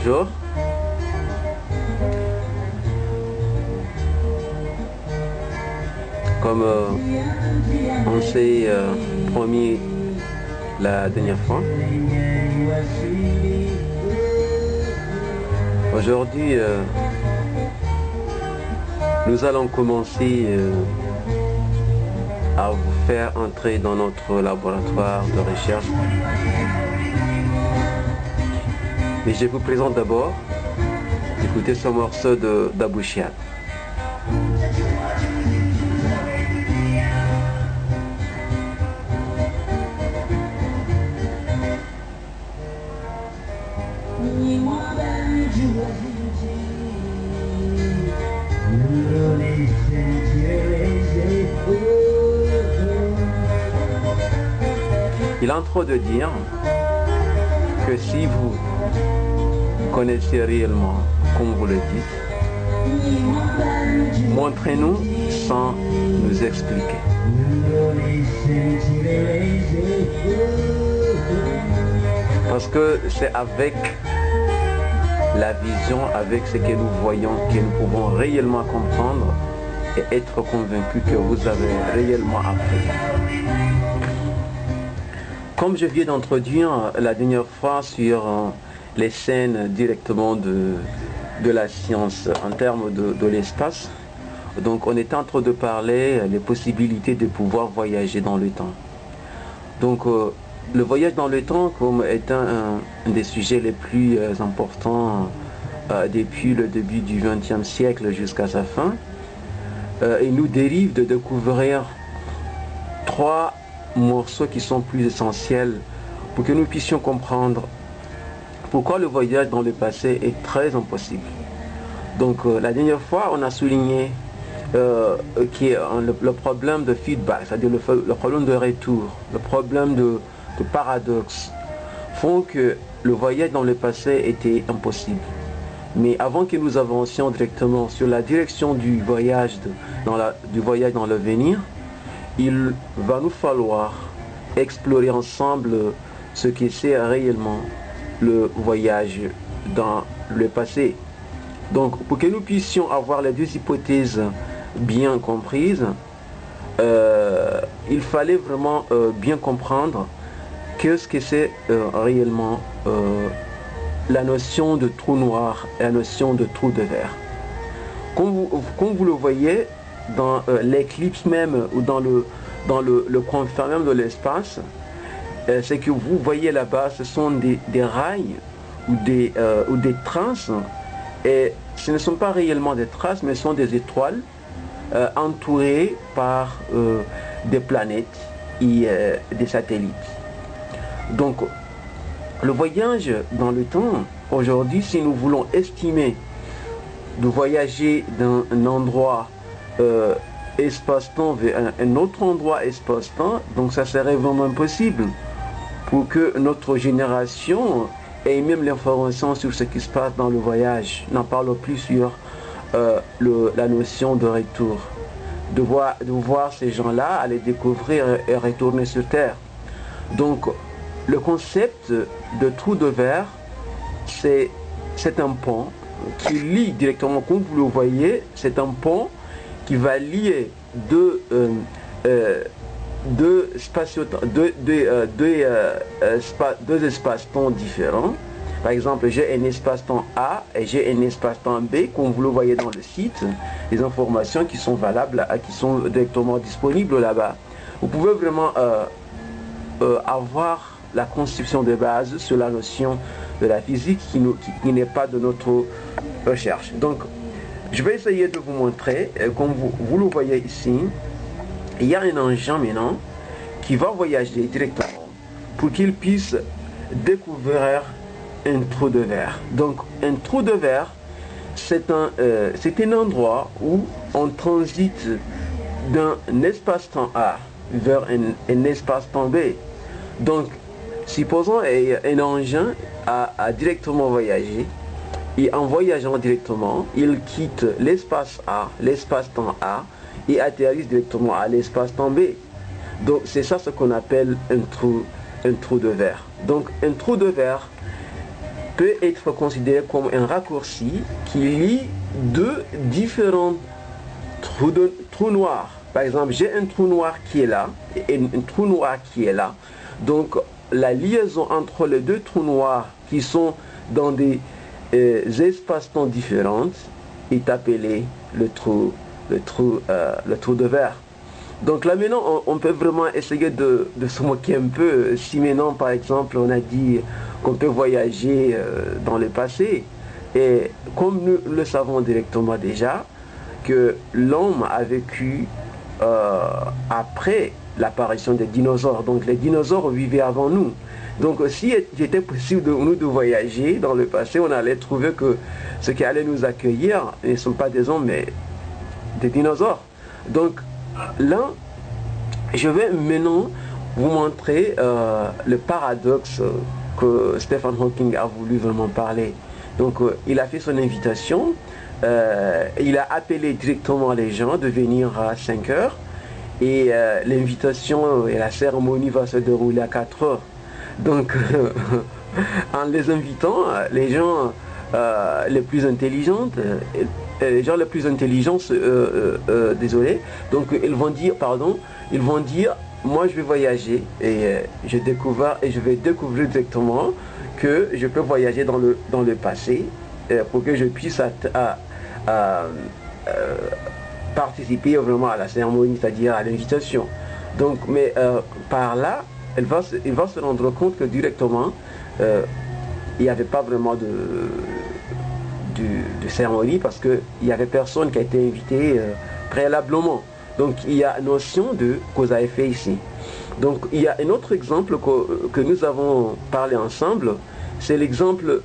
Bonjour. Comme on s'est promis la dernière fois, aujourd'hui nous allons commencer à vous faire entrer dans notre laboratoire de recherche. Et je vous présente d'abord, écoutez ce morceau d'Abou Chiab. Il est en train de dire que si vous connaissez réellement, comme vous le dites, montrez-nous sans nous expliquer. Parce que c'est avec la vision, avec ce que nous voyons, que nous pouvons réellement comprendre et être convaincus que vous avez réellement appris. Comme je viens d'introduire la dernière fois sur les scènes directement de la science en termes de l'espace, donc on est en train de parler des possibilités de pouvoir voyager dans le temps. Donc le voyage dans le temps comme étant un des sujets les plus importants depuis le début du XXe siècle jusqu'à sa fin, il nous dérive de découvrir trois morceaux qui sont plus essentiels pour que nous puissions comprendre pourquoi le voyage dans le passé est très impossible. Donc la dernière fois on a souligné le problème de feedback, c'est-à-dire le problème de retour, le problème de paradoxe font que le voyage dans le passé était impossible. Mais avant que nous avancions directement sur la direction du voyage dans l'avenir, il va nous falloir explorer ensemble ce que c'est réellement le voyage dans le passé. Donc pour que nous puissions avoir les deux hypothèses bien comprises, il fallait vraiment bien comprendre qu'est-ce que c'est réellement la notion de trou noir et la notion de trou de verre. Comme vous le voyez dans l'éclipse même ou dans le confin même de l'espace, c'est que vous voyez là-bas, ce sont des rails ou des traces, et ce ne sont pas réellement des traces, mais ce sont des étoiles entourées par des planètes et des satellites. Donc le voyage dans le temps, aujourd'hui, si nous voulons estimer de voyager d'un endroit espace-temps vers un autre endroit espace-temps, donc ça serait vraiment impossible pour que notre génération ait même l'information sur ce qui se passe dans le voyage, n'en parle plus sur la notion de retour, de voir ces gens-là aller découvrir et retourner sur Terre. Donc le concept de trou de verre, c'est un pont qui lie directement, comme vous le voyez, c'est un pont qui va lier deux espaces-temps différents. Par exemple, j'ai un espace-temps A et j'ai un espace-temps B, comme vous le voyez dans le site, les informations qui sont valables, qui sont directement disponibles là-bas. Vous pouvez vraiment avoir la conception de base sur la notion de la physique qui n'est pas de notre recherche. Donc, je vais essayer de vous montrer, comme vous le voyez ici, il y a un engin maintenant qui va voyager directement pour qu'il puisse découvrir un trou de verre. Donc, un trou de verre, c'est un endroit où on transite d'un espace-temps A vers un espace-temps B. Donc, supposons un engin a directement voyagé, et en voyageant directement, il quitte l'espace A, l'espace-temps A, et atterrisse directement à l'espace-temps B. Donc c'est ça ce qu'on appelle un trou de verre. Donc un trou de verre peut être considéré comme un raccourci qui lie deux différents trous noirs. Par exemple, j'ai un trou noir qui est là et un trou noir qui est là. Donc, la liaison entre les deux trous noirs qui sont dans des espaces-temps différents est appelée le trou de verre. Donc là maintenant, on peut vraiment essayer de se moquer un peu. Si maintenant, par exemple, on a dit qu'on peut voyager dans le passé, et comme nous le savons directement déjà, que l'homme a vécu après l'apparition des dinosaures. Donc les dinosaures vivaient avant nous. Donc si il était possible de nous de voyager dans le passé, on allait trouver que ce qui allait nous accueillir ne sont pas des hommes, mais des dinosaures. Donc là, je vais maintenant vous montrer le paradoxe que Stephen Hawking a voulu vraiment parler. Donc il a fait son invitation, il a appelé directement les gens de venir à 5 heures et l'invitation et la cérémonie va se dérouler à 4 heures. Donc en les invitant, les gens les plus intelligentes, les gens les plus intelligents, désolé, donc ils vont dire, moi je vais voyager et je vais découvrir directement que je peux voyager dans le passé pour que je puisse participer vraiment à la cérémonie, c'est-à-dire à l'invitation. Donc, mais par là, il va se rendre compte que directement, il n'y avait pas vraiment de cérémonie parce qu'il n'y avait personne qui a été invité préalablement. Donc il y a notion de cause à effet ici. Donc il y a un autre exemple que nous avons parlé ensemble, c'est l'exemple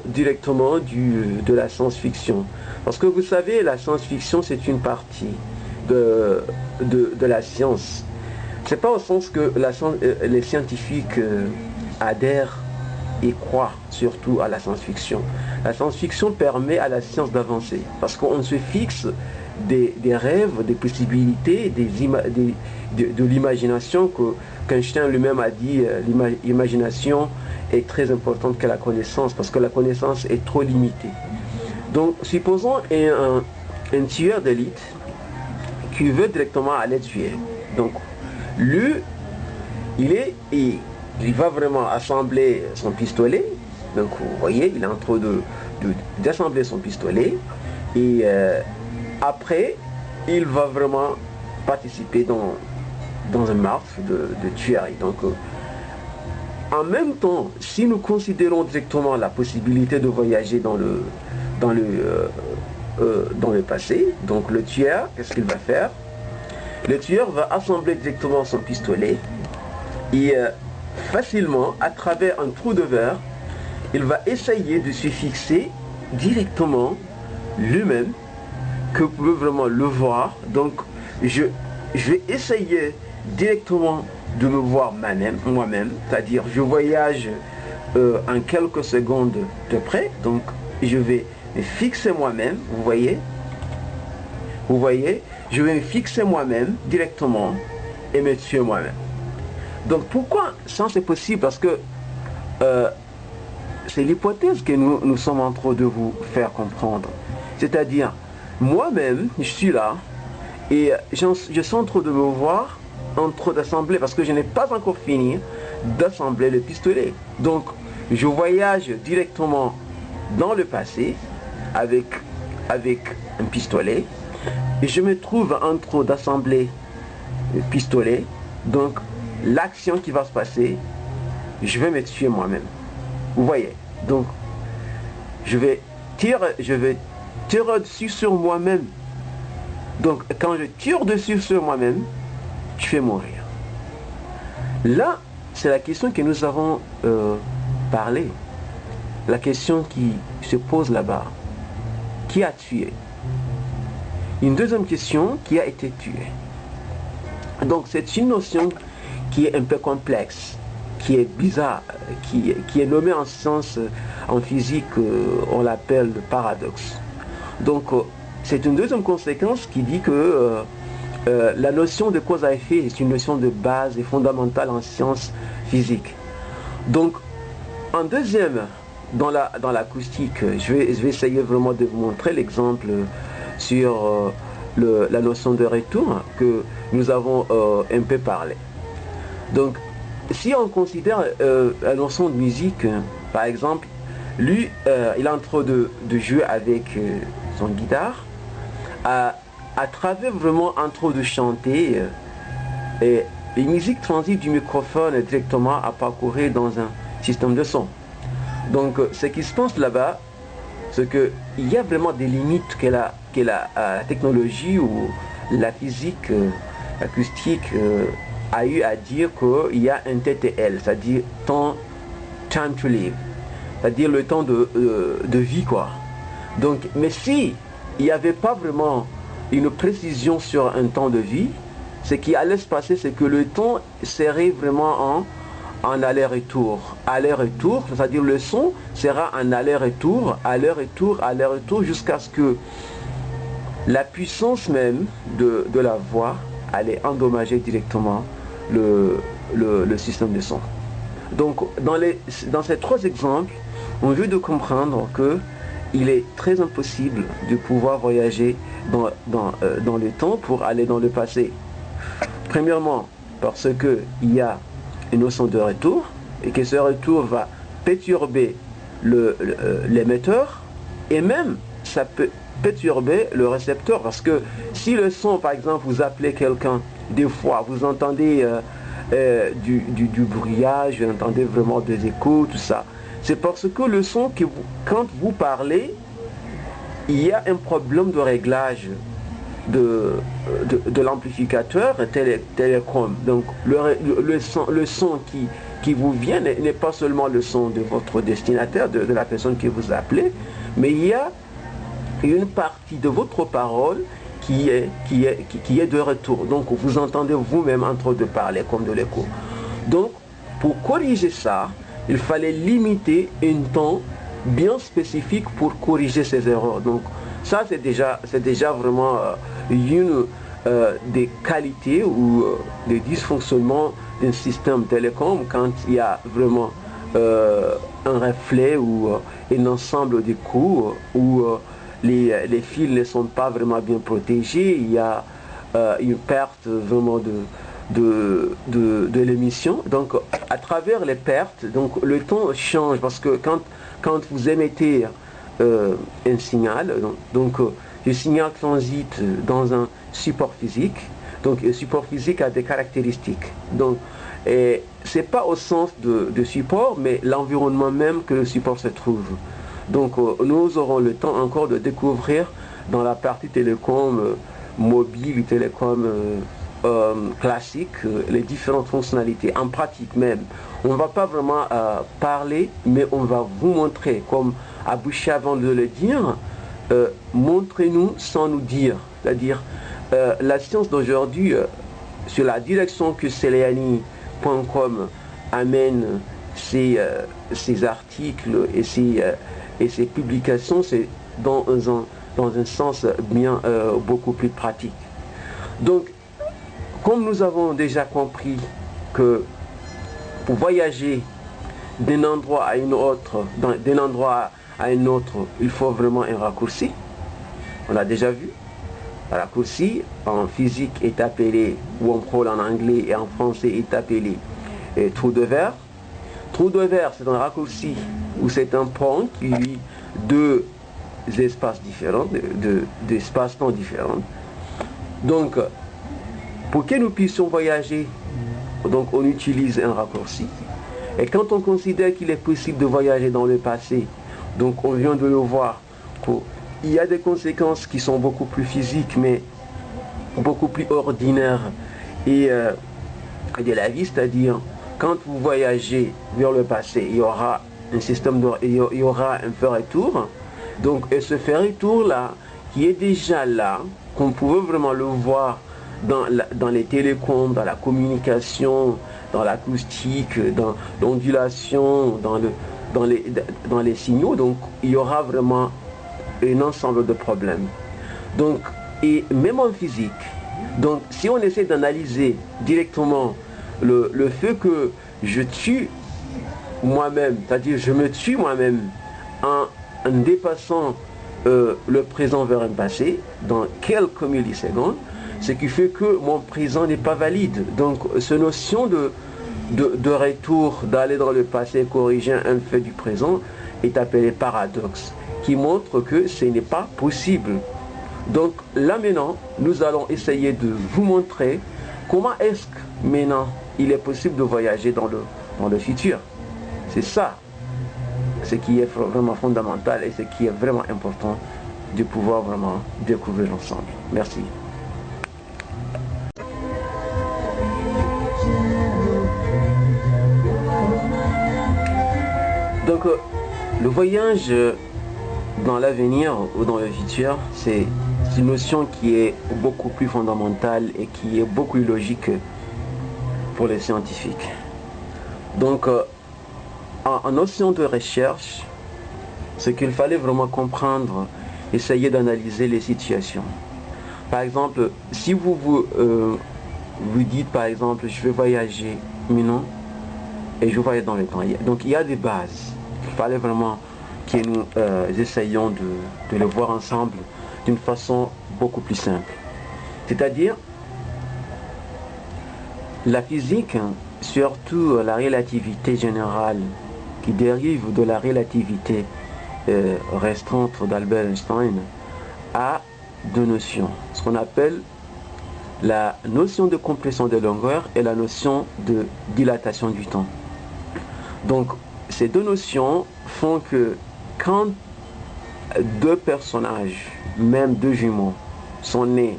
directement de la science-fiction. Parce que vous savez, la science-fiction c'est une partie de la science. C'est pas au sens que les scientifiques adhèrent et croient surtout à la science-fiction. La science-fiction permet à la science d'avancer parce qu'on se fixe des rêves, des possibilités, de l'imagination qu'Einstein lui-même a dit, l'imagination est très importante que la connaissance parce que la connaissance est trop limitée. Donc supposons un tueur d'élite qui veut directement aller tuer. Donc lui, il va vraiment assembler son pistolet. Donc vous voyez, il est en train d'assembler son pistolet. Et après, il va vraiment participer dans un marche de tuerie. Donc en même temps, si nous considérons directement la possibilité de voyager dans le passé, donc le tueur, qu'est-ce qu'il va faire? Le tueur va assembler directement son pistolet et facilement, à travers un trou de verre, il va essayer de se fixer directement lui-même, que vous pouvez vraiment le voir. Donc je vais essayer directement de me voir moi-même, c'est-à-dire je voyage en quelques secondes de près, donc je vais me fixer moi-même, vous voyez, je vais me fixer moi-même directement et me tuer moi-même. Donc pourquoi ça c'est possible? Parce que c'est l'hypothèse que nous sommes en train de vous faire comprendre. C'est-à-dire, moi-même, je suis là et je suis en train de me voir en train d'assembler parce que je n'ai pas encore fini d'assembler le pistolet. Donc, je voyage directement dans le passé avec un pistolet et je me trouve en train d'assembler le pistolet. Donc, l'action qui va se passer, je vais me tuer moi-même. Vous voyez, donc je vais tirer dessus sur moi-même. Donc quand je tire dessus sur moi-même, je vais mourir. Là, c'est la question que nous avons parlé. La question qui se pose là-bas. Qui a tué? Une deuxième question, qui a été tué? Donc c'est une notion qui est un peu complexe, qui est bizarre, qui est nommée en science, en physique, on l'appelle le paradoxe. Donc c'est une deuxième conséquence qui dit que la notion de cause à effet est une notion de base et fondamentale en sciences physiques. Donc en deuxième dans l'acoustique, je vais essayer vraiment de vous montrer l'exemple sur la notion de retour que nous avons un peu parlé. Donc, si on considère la notion de musique, par exemple, lui, il est en train de jouer avec son guitare, à travers vraiment en train de chanter, et les musiques transitent du microphone directement à parcourir dans un système de son. Donc, ce qui se passe là-bas, c'est qu'il y a vraiment des limites que la technologie ou la physique acoustique a eu à dire qu'il y a un TTL, c'est-à-dire time to live, c'est-à-dire le temps de vie, quoi. Donc, mais si il n'y avait pas vraiment une précision sur un temps de vie, ce qui allait se passer, c'est que le temps serait vraiment en aller-retour. Aller-retour, c'est-à-dire le son sera en aller-retour, aller-retour, aller-retour, jusqu'à ce que la puissance même de la voix allait endommager directement le système de son. Donc, dans ces trois exemples, on veut de comprendre que il est très impossible de pouvoir voyager dans le temps pour aller dans le passé. Premièrement, parce qu'il y a une notion de retour et que ce retour va perturber l'émetteur et même ça peut perturber le récepteur, parce que si le son, par exemple, vous appelez quelqu'un, des fois vous entendez du brouillage, vous entendez vraiment des échos, tout ça, c'est parce que le son, quand vous parlez, il y a un problème de réglage de l'amplificateur télécom. Donc le son qui vous vient n'est pas seulement le son de votre destinataire, de la personne que vous appelez, mais il y a une partie de votre parole qui est de retour. Donc vous entendez vous-même en train de parler comme de l'écho. Donc pour corriger ça, il fallait limiter un temps bien spécifique pour corriger ces erreurs. Donc ça c'est déjà vraiment une des qualités ou des dysfonctionnements d'un système télécom, quand il y a vraiment un reflet ou un ensemble de coups où les fils ne sont pas vraiment bien protégés, il y a une perte vraiment de l'émission. Donc à travers les pertes, donc le temps change, parce que quand vous émettez un signal, donc le signal transite dans un support physique. Donc le support physique a des caractéristiques. Donc c'est pas au sens de support, mais l'environnement même que le support se trouve. Donc nous aurons le temps encore de découvrir dans la partie télécom mobile, télécom classique, les différentes fonctionnalités en pratique même. On ne va pas vraiment parler, mais on va vous montrer, comme Abouchi avant de le dire, montrez-nous sans nous dire. C'est-à-dire la science d'aujourd'hui, sur la direction que Celiani.com amène ses articles et ses publications, c'est dans un sens bien beaucoup plus pratique. Donc, comme nous avons déjà compris que pour voyager d'un endroit à un autre, il faut vraiment un raccourci. On l'a déjà vu. Un raccourci en physique est appelé wormhole en anglais et en français est appelé trou de verre. Trou de verre, c'est un raccourci où c'est un pont qui lie deux espaces différents, d'espaces-temps différents. Donc, pour que nous puissions voyager, donc on utilise un raccourci. Et quand on considère qu'il est possible de voyager dans le passé, donc on vient de le voir, il y a des conséquences qui sont beaucoup plus physiques, mais beaucoup plus ordinaires et de la vie, c'est-à-dire quand vous voyagez vers le passé, il y aura un système il y aura un fait-retour. Donc, et ce fait-retour-là, qui est déjà là, qu'on pouvait vraiment le voir dans les télécoms, dans la communication, dans l'acoustique, dans l'ondulation, dans les signaux. Donc il y aura vraiment un ensemble de problèmes. Donc, et même en physique, donc si on essaie d'analyser directement le fait que je tue moi-même, c'est-à-dire je me tue moi-même en dépassant le présent vers un passé dans quelques millisecondes, ce qui fait que mon présent n'est pas valide. Donc cette notion de retour, d'aller dans le passé et corriger un fait du présent est appelée paradoxe, qui montre que ce n'est pas possible. Donc là maintenant, nous allons essayer de vous montrer comment est-ce que maintenant il est possible de voyager dans le futur. C'est ça ce qui est vraiment fondamental et ce qui est vraiment important de pouvoir vraiment découvrir ensemble. Merci. Donc le voyage dans l'avenir ou dans le futur, c'est une notion qui est beaucoup plus fondamentale et qui est beaucoup logique pour les scientifiques. Donc en notion de recherche, ce qu'il fallait vraiment comprendre, essayer d'analyser les situations. Par exemple, si vous dites par exemple, je vais voyager maintenant et je voyage dans le temps. Donc il y a des bases. Il fallait vraiment que nous essayions de le voir ensemble d'une façon beaucoup plus simple. C'est-à-dire, la physique, surtout la relativité générale, qui dérive de la relativité restreinte d'Albert Einstein, a deux notions. Ce qu'on appelle la notion de compression de longueur et la notion de dilatation du temps. Donc, ces deux notions font que quand deux personnages, même deux jumeaux, sont nés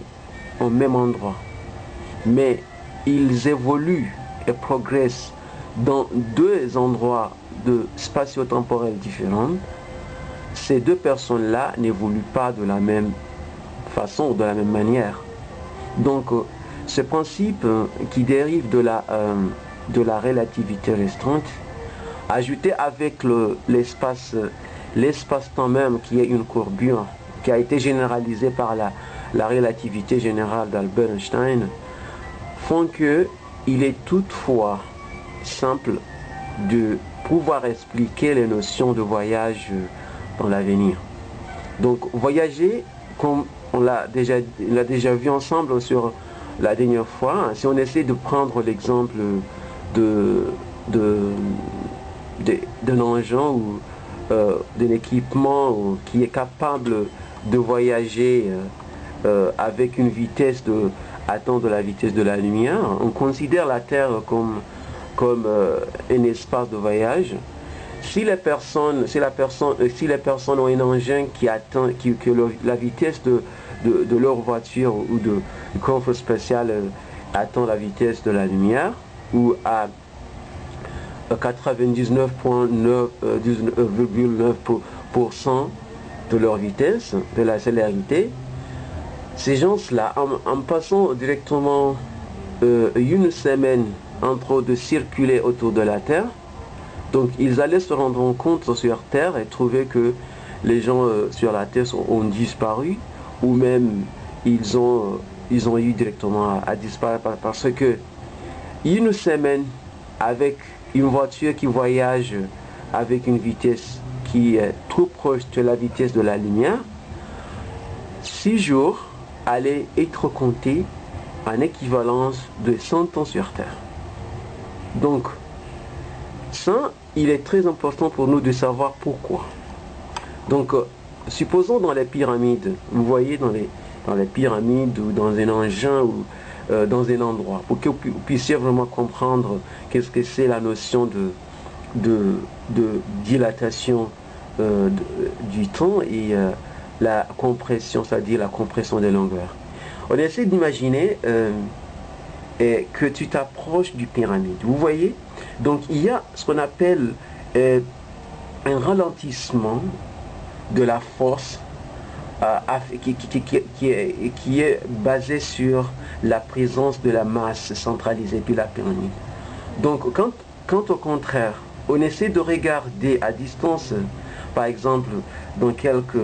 au même endroit, mais ils évoluent et progressent dans deux endroits de spatio-temporels différents, ces deux personnes-là n'évoluent pas de la même façon ou de la même manière. Donc, ce principe qui dérive de la relativité restreinte, ajouté avec l'espace-temps même qui est une courbure, qui a été généralisée par la relativité générale d'Albert Einstein, font qu'il est toutefois simple de pouvoir expliquer les notions de voyage dans l'avenir. Donc voyager, comme on l'a déjà vu ensemble sur la dernière fois, si on essaie de prendre l'exemple d'un engin ou d'un équipement qui est capable de voyager avec une vitesse atteindre la vitesse de la lumière, on considère la Terre comme un espace de voyage. Si les personnes ont un engin qui atteint la vitesse de leur voiture ou de coffre spécial atteint la vitesse de la lumière ou à 99,9% de leur vitesse, de la célérité, ces gens-là, en passant directement une semaine en train de circuler autour de la Terre, donc ils allaient se rendre compte sur Terre et trouver que les gens sur la Terre ont disparu, ou même ils ont eu directement à disparaître parce que une semaine avec une voiture qui voyage avec une vitesse qui est trop proche de la vitesse de la lumière, 6 jours allaient être comptés en équivalence de 100 ans sur Terre. Donc, ça, il est très important pour nous de savoir pourquoi. Donc, supposons dans les pyramides, vous voyez dans les pyramides ou dans un engin ou dans un endroit, pour que vous puissiez vraiment comprendre qu'est-ce que c'est la notion de dilatation du temps et la compression, c'est-à-dire la compression des longueurs. On essaie d'imaginer que tu t'approches du pyramide. Vous voyez? Donc il y a ce qu'on appelle un ralentissement de la force qui est basé sur la présence de la masse centralisée de la pyramide. Donc quand au contraire, on essaie de regarder à distance, par exemple dans quelques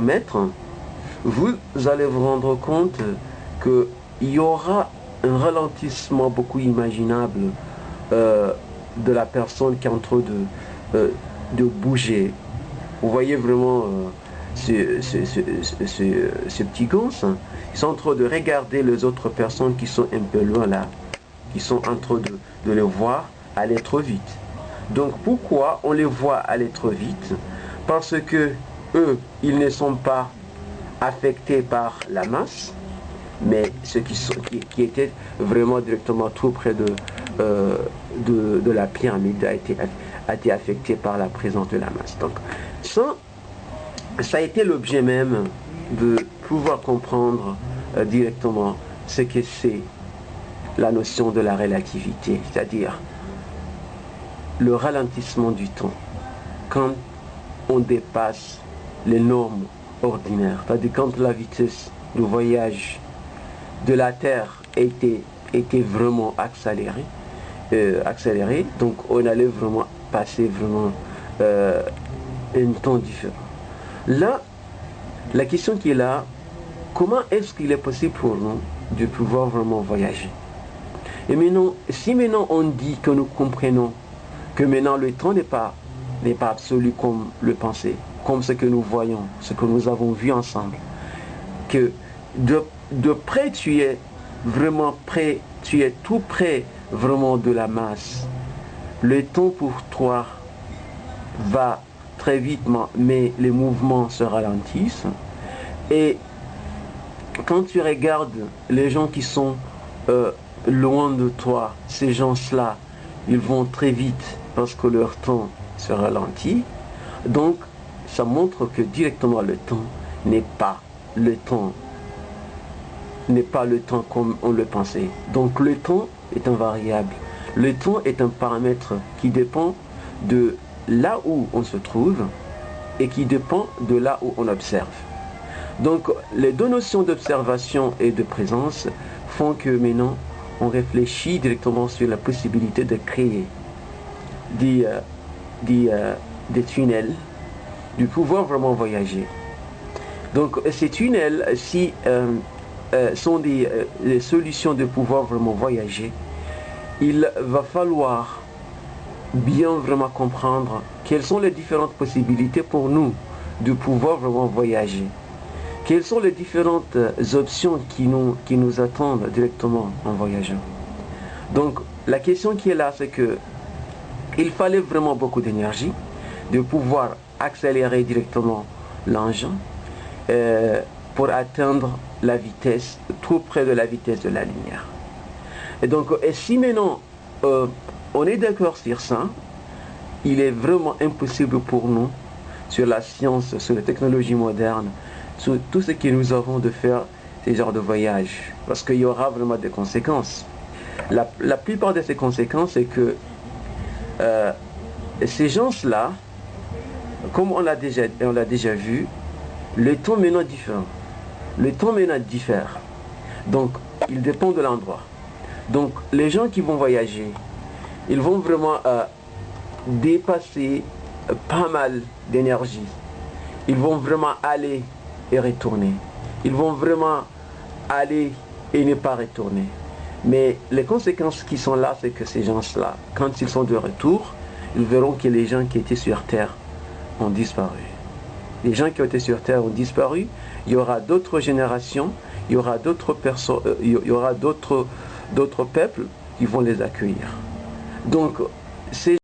mètres, vous allez vous rendre compte qu'il y aura un ralentissement beaucoup imaginable de la personne qui est en train de bouger. Vous voyez vraiment ces petits gants, hein. Ils sont en train de regarder les autres personnes qui sont un peu loin là, qui sont en train de les voir aller trop vite. Donc pourquoi on les voit aller trop vite? Parce que eux, ils ne sont pas affectés par la masse, mais ceux qui étaient vraiment directement tout près de la pyramide a été affecté par la présence de la masse. Donc ça a été l'objet même de pouvoir comprendre directement ce que c'est la notion de la relativité, c'est-à-dire le ralentissement du temps quand on dépasse les normes ordinaires, c'est-à-dire quand la vitesse de voyage de la Terre était vraiment accélérée, donc on allait vraiment passer vraiment un temps différent. Là, la question qui est là, comment est-ce qu'il est possible pour nous de pouvoir vraiment voyager? Et maintenant, si maintenant on dit que nous comprenons que maintenant le temps n'est pas absolu comme le pensée, comme ce que nous voyons, ce que nous avons vu ensemble, que de près tu es vraiment près, tu es tout près vraiment de la masse. Le temps pour toi va très vite, mais les mouvements se ralentissent. Et quand tu regardes les gens qui sont loin de toi, ces gens-là, ils vont très vite parce que leur temps se ralentit. Donc, ça montre que directement le temps n'est pas le temps comme on le pensait. Donc, le temps est un variable. Le temps est un paramètre qui dépend de là où on se trouve et qui dépend de là où on observe. Donc, les deux notions d'observation et de présence font que maintenant, on réfléchit directement sur la possibilité de créer des tunnels, de pouvoir vraiment voyager. Donc, ces tunnels, si sont des solutions de pouvoir vraiment voyager, il va falloir bien vraiment comprendre quelles sont les différentes possibilités pour nous de pouvoir vraiment voyager. Quelles sont les différentes options qui nous attendent directement en voyageant. Donc la question qui est là, c'est que il fallait vraiment beaucoup d'énergie de pouvoir accélérer directement l'engin pour atteindre la vitesse, tout près de la vitesse de la lumière. Et donc, si maintenant on est d'accord sur ça, il est vraiment impossible pour nous, sur la science, sur les technologies modernes, sur tout ce que nous avons de faire ces genres de voyages, parce qu'il y aura vraiment des conséquences. La plupart de ces conséquences, c'est que ces gens-là, comme on l'a déjà vu, le temps maintenant diffère. Le temps maintenant diffère. Donc, il dépend de l'endroit. Donc, les gens qui vont voyager, ils vont vraiment dépasser pas mal d'énergie. Ils vont vraiment aller et retourner. Ils vont vraiment aller et ne pas retourner. Mais les conséquences qui sont là, c'est que ces gens-là, quand ils sont de retour, ils verront que les gens qui étaient sur Terre ont disparu. Les gens qui ont été sur Terre ont disparu. Il y aura d'autres générations, il y aura d'autres personnes, il y aura d'autres peuples qui vont les accueillir. Donc, ces